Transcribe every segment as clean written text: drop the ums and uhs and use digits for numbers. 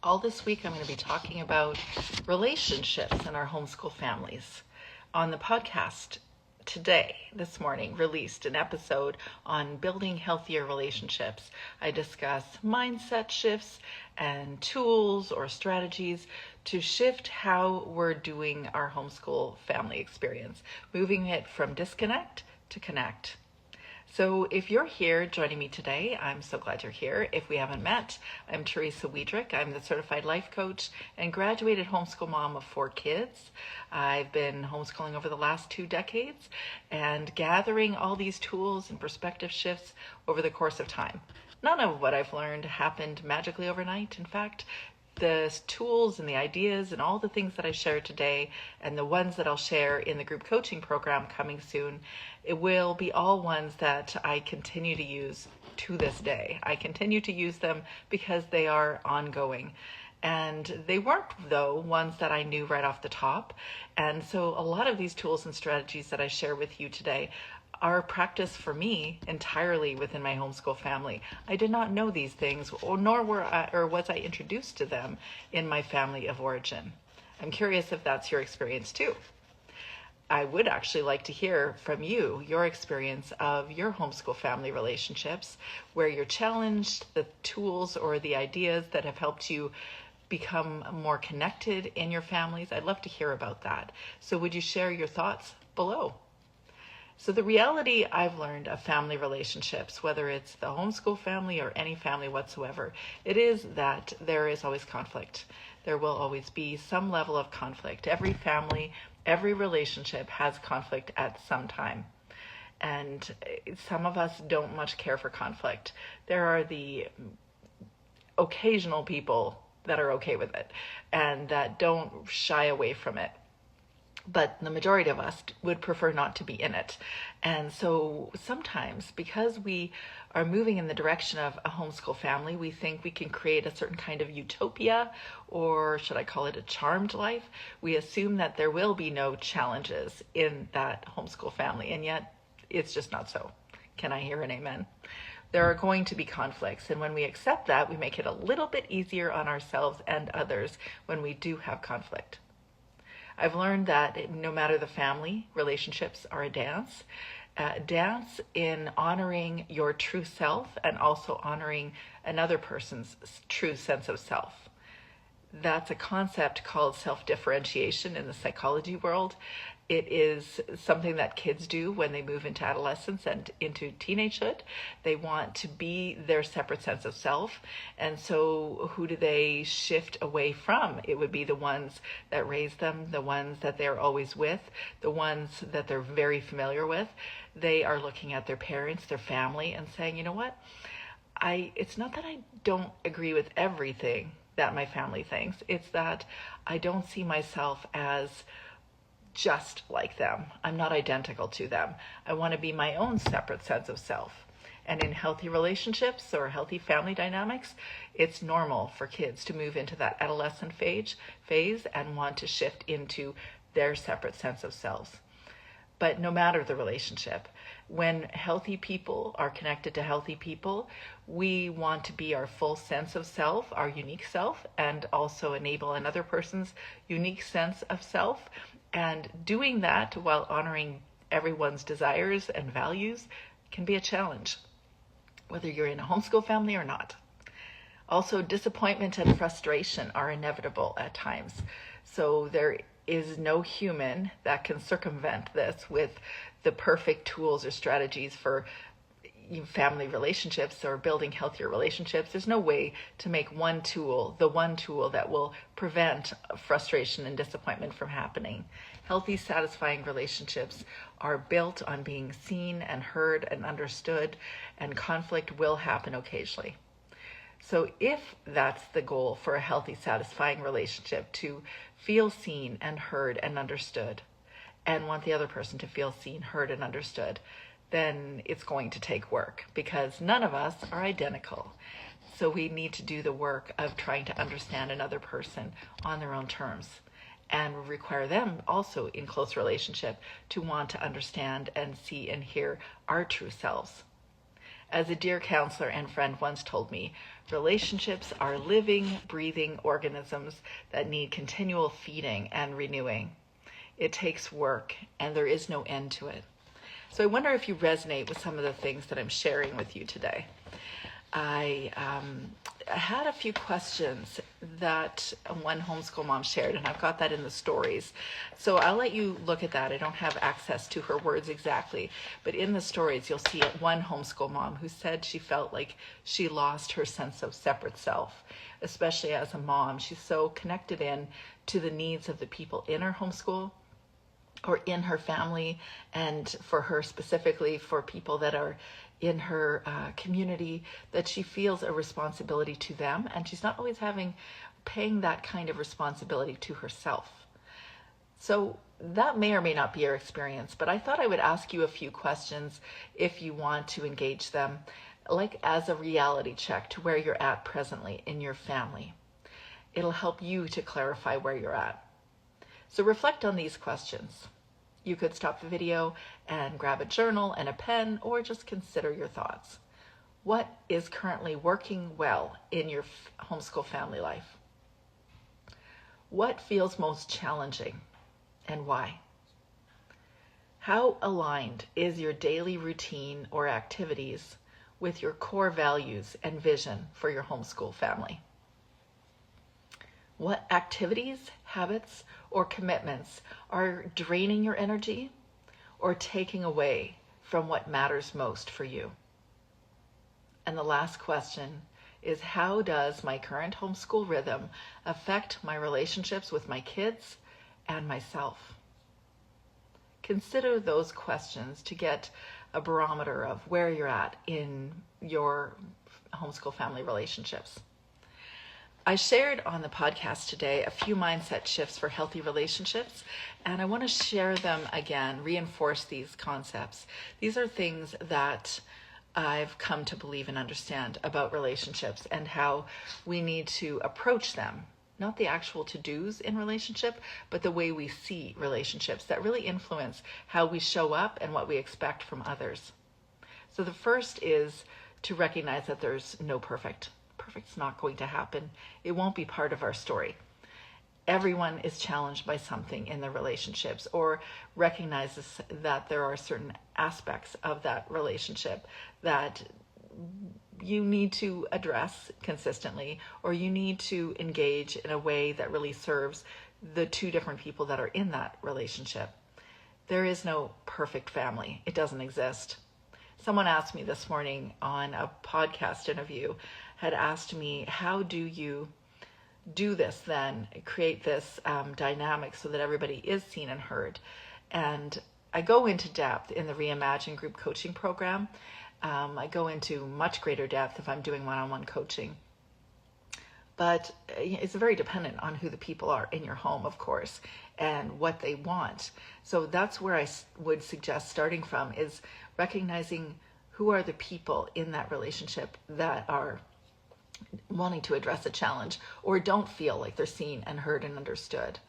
All this week, I'm going to be talking about relationships in our homeschool families. On the podcast today, this morning, released an episode on building healthier relationships. I discuss mindset shifts and tools or strategies to shift how we're doing our homeschool family experience, moving it from disconnect to connect. So if you're here joining me today, I'm so glad you're here. If we haven't met, I'm Teresa Wiedrich. I'm the certified life coach and graduated homeschool mom of 4 kids. I've been homeschooling over the last 2 decades and gathering all these tools and perspective shifts over the course of time. None of what I've learned happened magically overnight. In fact, the tools and the ideas and all the things that I share today and the ones that I'll share in the group coaching program coming soon, it will be all ones that I continue to use to this day. I continue to use them because they are ongoing. And they weren't, though, ones that I knew right off the top. And so a lot of these tools and strategies that I share with you today are practiced for me entirely within my homeschool family. I did not know these things, nor was I introduced to them in my family of origin. I'm curious if that's your experience too. I would actually like to hear from you, your experience of your homeschool family relationships, where you're challenged, the tools or the ideas that have helped you become more connected in your families. I'd love to hear about that. So would you share your thoughts below? So the reality I've learned of family relationships, whether it's the homeschool family or any family whatsoever, it is that there is always conflict. There will always be some level of conflict. Every family, every relationship has conflict at some time. And some of us don't much care for conflict. There are the occasional people that are okay with it and that don't shy away from it. But the majority of us would prefer not to be in it. And so sometimes, because we are moving in the direction of a homeschool family, we think we can create a certain kind of utopia, or should I call it a charmed life? We assume that there will be no challenges in that homeschool family, and yet it's just not so. Can I hear an amen? There are going to be conflicts, and when we accept that, we make it a little bit easier on ourselves and others when we do have conflict. I've learned that no matter the family, relationships are a dance. Dance in honoring your true self and also honoring another person's true sense of self. That's a concept called self-differentiation in the psychology world. It is something that kids do when they move into adolescence and into teenagehood. They want to be their separate sense of self. And so who do they shift away from? It would be the ones that raise them, the ones that they're always with, the ones that they're very familiar with. They are looking at their parents, their family, and saying, you know what? It's not that I don't agree with everything that my family thinks. It's that I don't see myself as just like them. I'm not identical to them. I want to be my own separate sense of self. And in healthy relationships or healthy family dynamics, it's normal for kids to move into that adolescent phase and want to shift into their separate sense of selves. But no matter the relationship, when healthy people are connected to healthy people, we want to be our full sense of self, our unique self, and also enable another person's unique sense of self. And doing that while honoring everyone's desires and values can be a challenge, whether you're in a homeschool family or not. Also, disappointment and frustration are inevitable at times. So there is no human that can circumvent this with the perfect tools or strategies for family relationships or building healthier relationships. There's no way to make one tool, the one tool that will prevent frustration and disappointment from happening. Healthy, satisfying relationships are built on being seen and heard and understood, and conflict will happen occasionally. So if that's the goal for a healthy, satisfying relationship, to feel seen and heard and understood, and want the other person to feel seen, heard, and understood, then it's going to take work, because none of us are identical. So we need to do the work of trying to understand another person on their own terms, and require them also in close relationship to want to understand and see and hear our true selves. As a dear counselor and friend once told me, relationships are living, breathing organisms that need continual feeding and renewing. It takes work, and there is no end to it. So I wonder if you resonate with some of the things that I'm sharing with you today. I had a few questions that one homeschool mom shared, and I've got that in the stories. So I'll let you look at that. I don't have access to her words exactly, but in the stories you'll see one homeschool mom who said she felt like she lost her sense of separate self, especially as a mom. She's so connected in to the needs of the people in her homeschool or in her family, and for her specifically, for people that are in her community, that she feels a responsibility to them, and she's not always paying that kind of responsibility to herself. So that may or may not be your experience, but I thought I would ask you a few questions if you want to engage them, like as a reality check to where you're at presently in your family. It'll help you to clarify where you're at. So reflect on these questions. You could stop the video and grab a journal and a pen, or just consider your thoughts. What is currently working well in your homeschool family life? What feels most challenging and why? How aligned is your daily routine or activities with your core values and vision for your homeschool family? What activities, habits, or commitments are draining your energy or taking away from what matters most for you? And the last question is, how does my current homeschool rhythm affect my relationships with my kids and myself? Consider those questions to get a barometer of where you're at in your homeschool family relationships. I shared on the podcast today a few mindset shifts for healthy relationships, and I want to share them again, reinforce these concepts. These are things that I've come to believe and understand about relationships and how we need to approach them. Not the actual to-dos in relationship, but the way we see relationships that really influence how we show up and what we expect from others. So the first is to recognize that there's no perfect. Perfect's not going to happen. It won't be part of our story. Everyone is challenged by something in their relationships, or recognizes that there are certain aspects of that relationship that you need to address consistently, or you need to engage in a way that really serves the two different people that are in that relationship. There is no perfect family. It doesn't exist. Someone asked me this morning on a podcast interview, had asked me, how do you do this then, create this dynamic so that everybody is seen and heard? And I go into depth in the Reimagine group coaching program. I go into much greater depth if I'm doing one-on-one coaching. But it's very dependent on who the people are in your home, of course, and what they want. So that's where I would suggest starting from, is recognizing who are the people in that relationship that are wanting to address a challenge or don't feel like they're seen and heard and understood.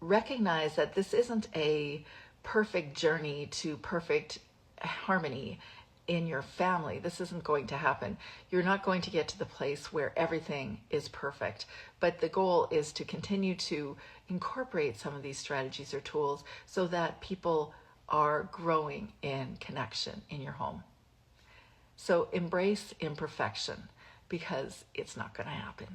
Recognize that this isn't a perfect journey to perfect harmony in your family. This isn't going to happen. You're not going to get to the place where everything is perfect, but the goal is to continue to incorporate some of these strategies or tools so that people are growing in connection in your home. So embrace imperfection, because it's not going to happen.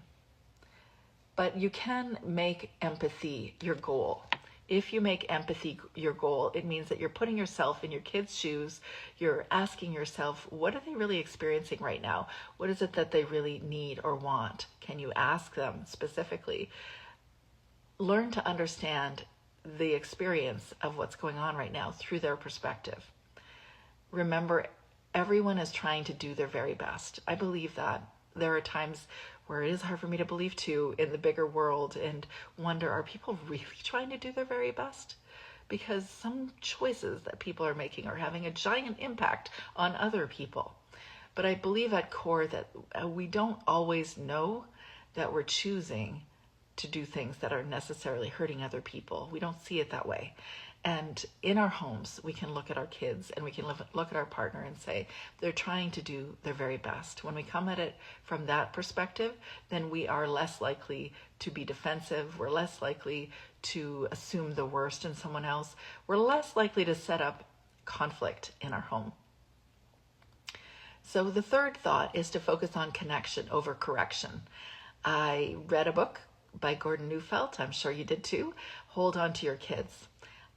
But you can make empathy your goal. If you make empathy your goal, it means that you're putting yourself in your kids' shoes. You're asking yourself, what are they really experiencing right now? What is it that they really need or want? Can you ask them specifically? Learn to understand the experience of what's going on right now through their perspective. Remember, everyone is trying to do their very best. I believe that. There are times where it is hard for me to believe too, in the bigger world, and wonder, are people really trying to do their very best? Because some choices that people are making are having a giant impact on other people. But I believe at core that we don't always know that we're choosing to do things that are necessarily hurting other people. We don't see it that way. And in our homes, we can look at our kids and we can look at our partner and say, they're trying to do their very best. When we come at it from that perspective, then we are less likely to be defensive. We're less likely to assume the worst in someone else. We're less likely to set up conflict in our home. So the third thought is to focus on connection over correction. I read a book by Gordon Neufeld. I'm sure you did too. Hold On to Your Kids.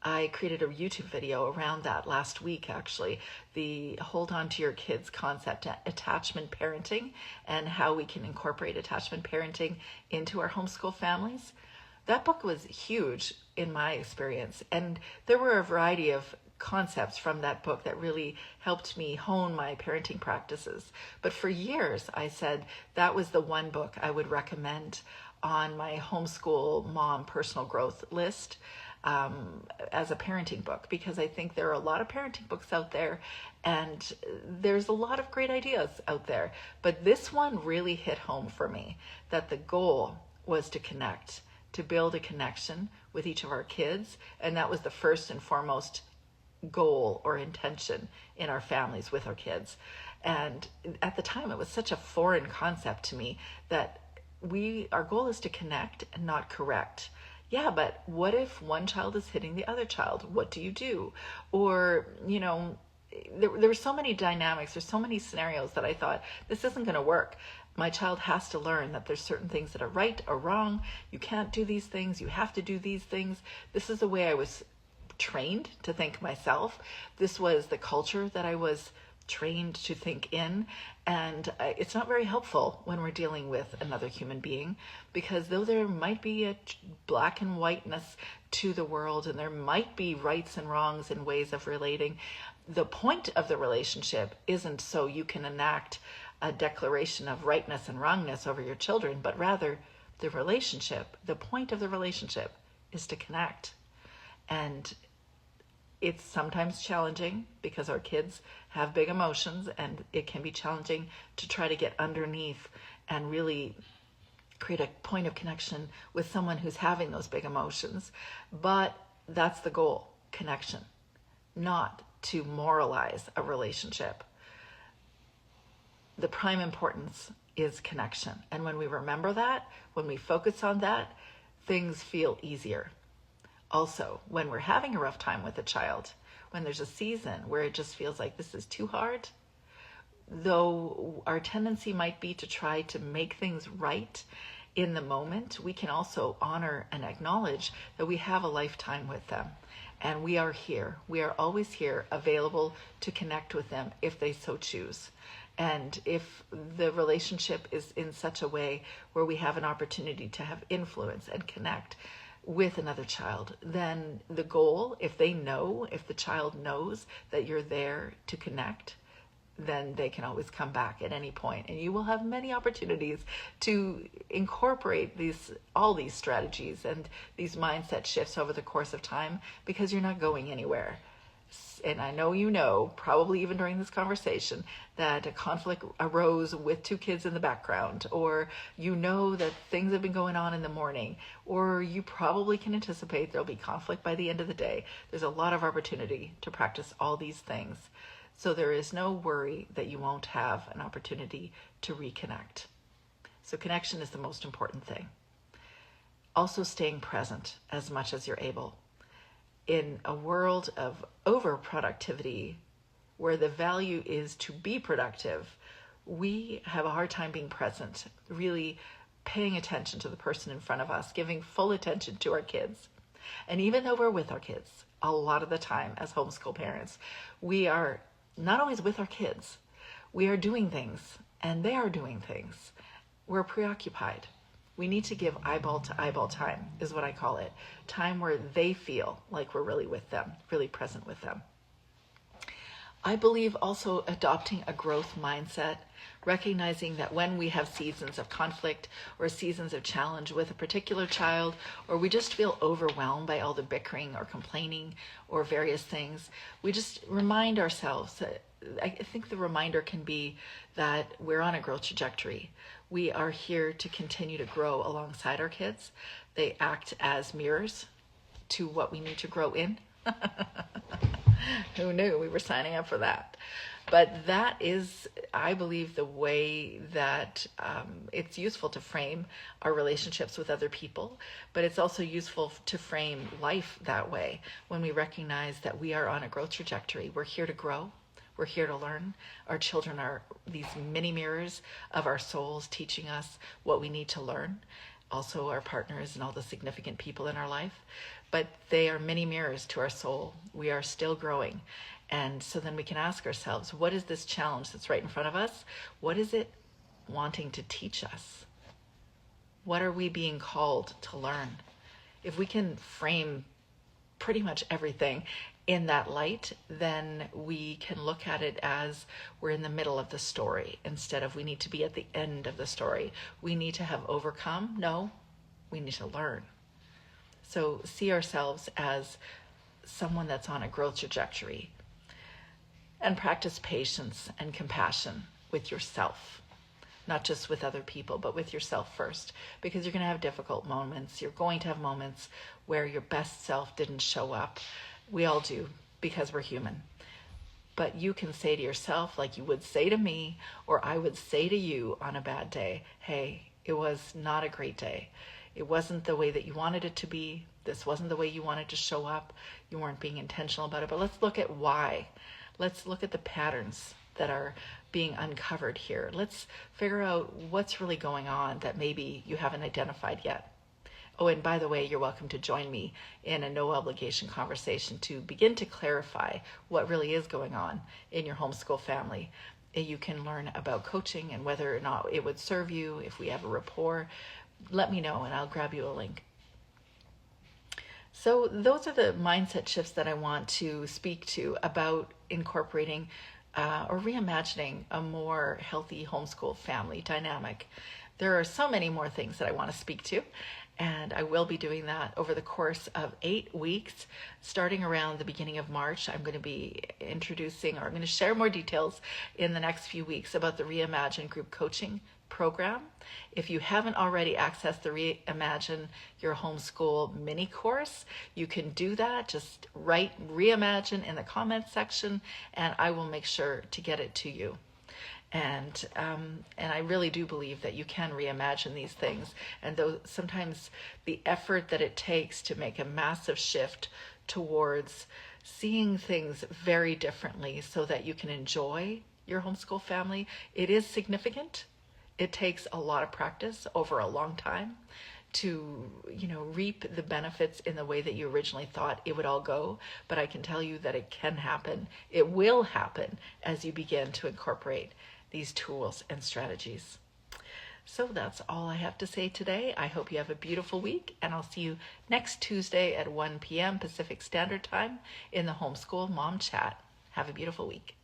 I created a YouTube video around that last week, actually. The Hold On to Your Kids concept, attachment parenting, and how we can incorporate attachment parenting into our homeschool families. That book was huge in my experience. And there were a variety of concepts from that book that really helped me hone my parenting practices. But for years, I said that was the one book I would recommend on my homeschool mom personal growth list as a parenting book, because I think there are a lot of parenting books out there and there's a lot of great ideas out there. But this one really hit home for me, that the goal was to connect, to build a connection with each of our kids. And that was the first and foremost goal or intention in our families with our kids. And at the time, it was such a foreign concept to me that our goal is to connect and not correct. Yeah, but what if one child is hitting the other child? What do you do? Or, there were so many dynamics, there's so many scenarios that I thought, this isn't going to work. My child has to learn that there's certain things that are right or wrong. You can't do these things. You have to do these things. This is the way I was trained to think myself. This was the culture that I was trained to think in. And it's not very helpful when we're dealing with another human being, because though there might be a black and whiteness to the world and there might be rights and wrongs and ways of relating, the point of the relationship isn't so you can enact a declaration of rightness and wrongness over your children, but rather the point of the relationship is to connect. And it's sometimes challenging because our kids have big emotions, and it can be challenging to try to get underneath and really create a point of connection with someone who's having those big emotions. But that's the goal, connection, not to moralize a relationship. The prime importance is connection. And when we remember that, when we focus on that, things feel easier. Also, when we're having a rough time with a child, when there's a season where it just feels like this is too hard, though our tendency might be to try to make things right in the moment, we can also honor and acknowledge that we have a lifetime with them. And we are here. We are always here, available to connect with them if they so choose. And if the relationship is in such a way where we have an opportunity to have influence and connect with another child, then the goal, if the child knows that you're there to connect, then they can always come back at any point. And you will have many opportunities to incorporate all these strategies and these mindset shifts over the course of time, because you're not going anywhere. And I know, probably even during this conversation, that a conflict arose with two kids in the background, or that things have been going on in the morning, or you probably can anticipate there'll be conflict by the end of the day. There's a lot of opportunity to practice all these things. So there is no worry that you won't have an opportunity to reconnect. So connection is the most important thing. Also staying present as much as you're able. In a world of overproductivity, where the value is to be productive, we have a hard time being present, really paying attention to the person in front of us, giving full attention to our kids. And even though we're with our kids, a lot of the time as homeschool parents, we are not always with our kids. We are doing things, and they are doing things. We're preoccupied. We need to give eyeball to eyeball time, is what I call it. Time where they feel like we're really with them, really present with them. I believe also adopting a growth mindset, recognizing that when we have seasons of conflict or seasons of challenge with a particular child, or we just feel overwhelmed by all the bickering or complaining or various things, we just remind ourselves that, I think the reminder can be that we're on a growth trajectory. We are here to continue to grow alongside our kids. They act as mirrors to what we need to grow in Who knew we were signing up for that? But that is, I believe, the way that it's useful to frame our relationships with other people, but it's also useful to frame life that way when we recognize that we are on a growth trajectory. We're here to grow. We're here to learn. Our children are these mini mirrors of our souls, teaching us what we need to learn. Also our partners and all the significant people in our life. But they are mini mirrors to our soul. We are still growing. And so then we can ask ourselves, what is this challenge that's right in front of us? What is it wanting to teach us? What are we being called to learn? If we can frame pretty much everything in that light, then we can look at it as we're in the middle of the story instead of we need to be at the end of the story. We need to have overcome. No, we need to learn. So see ourselves as someone that's on a growth trajectory, and practice patience and compassion with yourself, not just with other people, but with yourself first, because you're going to have difficult moments. You're going to have moments where your best self didn't show up. We all do, because we're human. But you can say to yourself, like you would say to me, or I would say to you on a bad day, hey, it was not a great day. It wasn't the way that you wanted it to be. This wasn't the way you wanted to show up. You weren't being intentional about it. But let's look at why. Let's look at the patterns that are being uncovered here. Let's figure out what's really going on that maybe you haven't identified yet. Oh, and by the way, you're welcome to join me in a no obligation conversation to begin to clarify what really is going on in your homeschool family. You can learn about coaching and whether or not it would serve you. If we have a rapport, let me know and I'll grab you a link. So those are the mindset shifts that I want to speak to about incorporating or reimagining a more healthy homeschool family dynamic. There are so many more things that I want to speak to, and I will be doing that over the course of 8 weeks, starting around the beginning of March. I'm going to be introducing, or I'm going to share more details in the next few weeks about the Reimagine group coaching program. If you haven't already accessed the Reimagine Your Homeschool mini course, you can do that. Just write Reimagine in the comments section and I will make sure to get it to you. And I really do believe that you can reimagine these things. And though sometimes the effort that it takes to make a massive shift towards seeing things very differently so that you can enjoy your homeschool family, it is significant. It takes a lot of practice over a long time to, reap the benefits in the way that you originally thought it would all go. But I can tell you that it can happen. It will happen as you begin to incorporate these tools and strategies. So that's all I have to say today. I hope you have a beautiful week, and I'll see you next Tuesday at 1 p.m. Pacific Standard Time in the Homeschool Mom Chat. Have a beautiful week.